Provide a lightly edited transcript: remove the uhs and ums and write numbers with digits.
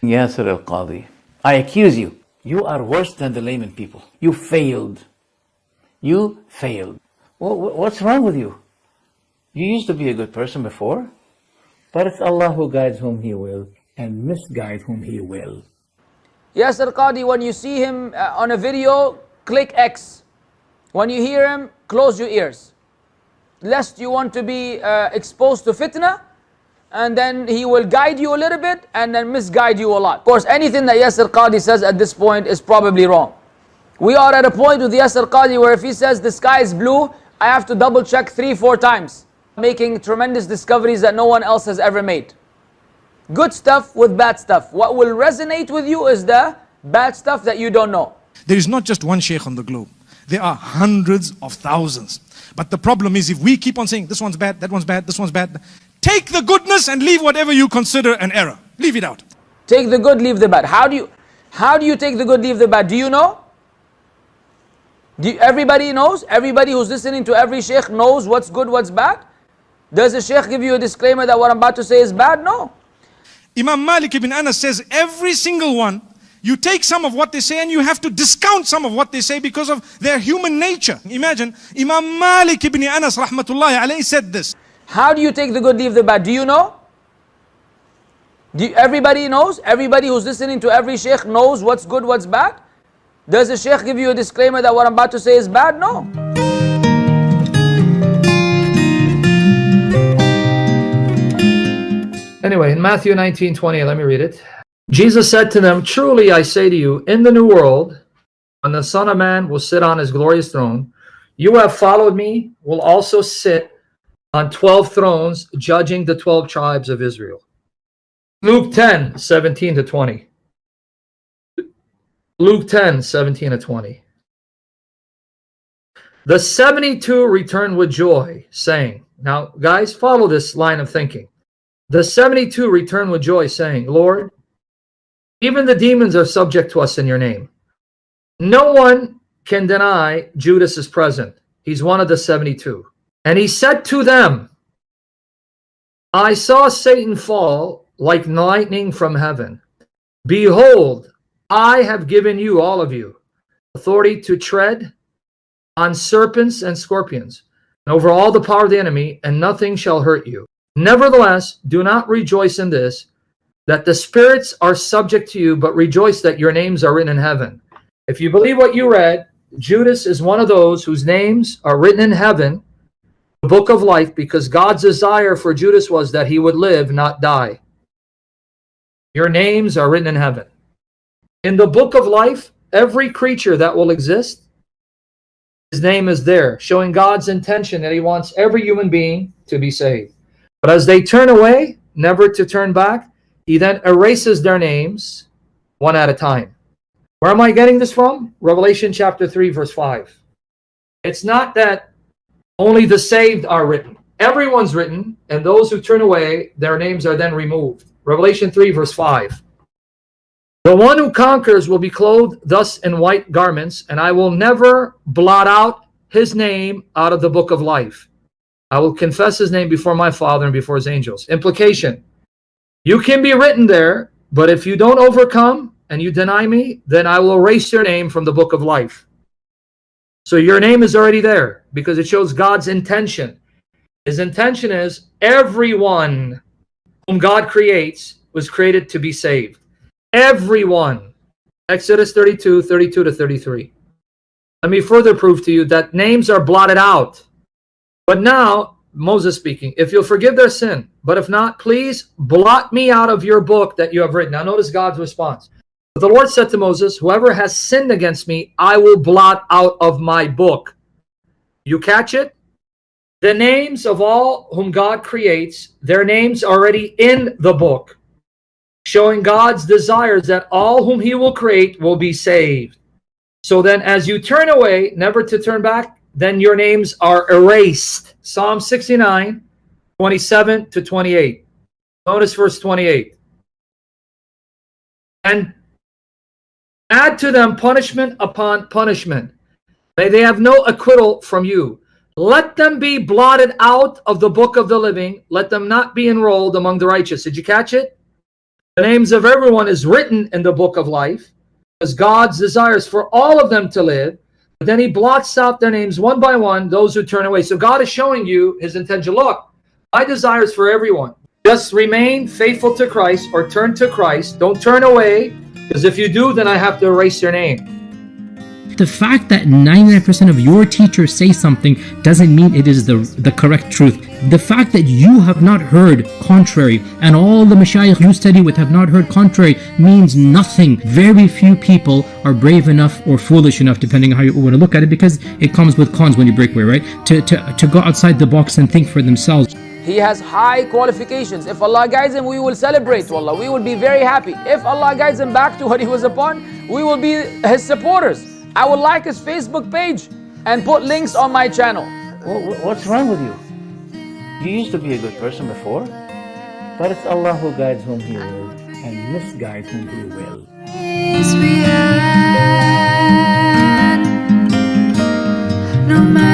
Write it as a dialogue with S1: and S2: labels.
S1: Yasir al-Qadhi, I accuse you. You are worse than the layman people. You failed. You failed. What's wrong with you? You used to be a good person before, but it's Allah who guides whom He will and misguides whom He will.
S2: Yasir Qadhi, when you see him on a video, click X. When you hear him, close your ears. Lest you want to be exposed to fitna, and then he will guide you a little bit and then misguide you a lot. Of course, anything that Yasir Qadhi says at this point is probably wrong. We are at a point with Yasir Qadhi where if he says the sky is blue, I have to double check 3-4 times, making tremendous discoveries that no one else has ever made. Good stuff with bad stuff. What will resonate with you is the bad stuff that you don't know.
S3: There is not just one sheikh on the globe. There are hundreds of thousands. But the problem is if we keep on saying this one's bad, that one's bad, this one's bad, take the goodness and leave whatever you consider an error. Leave it out.
S2: Take the good, leave the bad. How do you take the good, leave the bad? Do you know? Everybody knows? Everybody who's listening to every sheikh knows what's good, what's bad? Does the sheikh give you a disclaimer that what I'm about to say is bad? No.
S3: Imam Malik ibn Anas says every single one, you take some of what they say and you have to discount some of what they say because of their human nature. Imagine, Imam Malik ibn Anas rahmatullahi alayhi said this.
S2: How do you take the good, leave the bad? Do you know? Everybody knows? Everybody who's listening to every sheikh knows what's good, what's bad? Does the sheikh give you a disclaimer that what I'm about to say is bad? No.
S4: Anyway, in Matthew 19:20, let me read it. Jesus said to them, "Truly I say to you, in the new world, when the Son of Man will sit on his glorious throne, you who have followed me will also sit on 12 thrones, judging the 12 tribes of Israel." Luke 10:17-20. Luke 10:17-20. The 72 returned with joy, saying, now guys, follow this line of thinking. The 72 returned with joy, saying, Lord, even the demons are subject to us in your name. No one can deny Judas is present. He's one of the 72. And he said to them, I saw Satan fall like lightning from heaven. Behold, I have given you, all of you, authority to tread on serpents and scorpions, and over all the power of the enemy, and nothing shall hurt you. Nevertheless, do not rejoice in this, that the spirits are subject to you, but rejoice that your names are written in heaven. If you believe what you read, Judas is one of those whose names are written in heaven, the book of life, because God's desire for Judas was that he would live, not die. Your names are written in heaven. In the book of life, every creature that will exist, his name is there, showing God's intention that he wants every human being to be saved. But as they turn away, never to turn back, he then erases their names one at a time. Where am I getting this from? Revelation chapter 3, verse 5. It's not that only the saved are written. Everyone's written, and those who turn away, their names are then removed. Revelation 3, verse 5. The one who conquers will be clothed thus in white garments, and I will never blot out his name out of the book of life. I will confess his name before my Father and before his angels. Implication: you can be written there, but if you don't overcome and you deny me, then I will erase your name from the book of life. So your name is already there because it shows God's intention. His intention is everyone whom God creates was created to be saved. Everyone. Exodus 32, 32-33. Let me further prove to you that names are blotted out. But now, Moses speaking, if you'll forgive their sin, but if not, please blot me out of your book that you have written. Now notice God's response. But the Lord said to Moses, whoever has sinned against me, I will blot out of my book. You catch it? The names of all whom God creates, their names are already in the book, showing God's desires that all whom he will create will be saved. So then as you turn away, never to turn back, then your names are erased. Psalm 69, 27-28. Notice verse 28. And add to them punishment upon punishment. May they have no acquittal from you. Let them be blotted out of the book of the living. Let them not be enrolled among the righteous. Did you catch it? The names of everyone is written in the book of life, because God's desires for all of them to live. But then he blots out their names one by one, those who turn away. So God is showing you his intention. Look, my desire is for everyone. Just remain faithful to Christ or turn to Christ. Don't turn away, because if you do, then I have to erase your name.
S5: The fact that 99% of your teachers say something doesn't mean it is the correct truth. The fact that you have not heard contrary and all the mashayikh you study with have not heard contrary means nothing. Very few people are brave enough or foolish enough, depending on how you want to look at it, because it comes with cons when you break away, right? To go outside the box and think for themselves.
S2: He has high qualifications. If Allah guides him, we will celebrate, wallah. We will be very happy. If Allah guides him back to what he was upon, we will be his supporters. I will like his Facebook page and put links on my channel.
S1: What's wrong with you? You used to be a good person before, but it's Allah who guides whom He will and misguides whom He will.
S6: No matter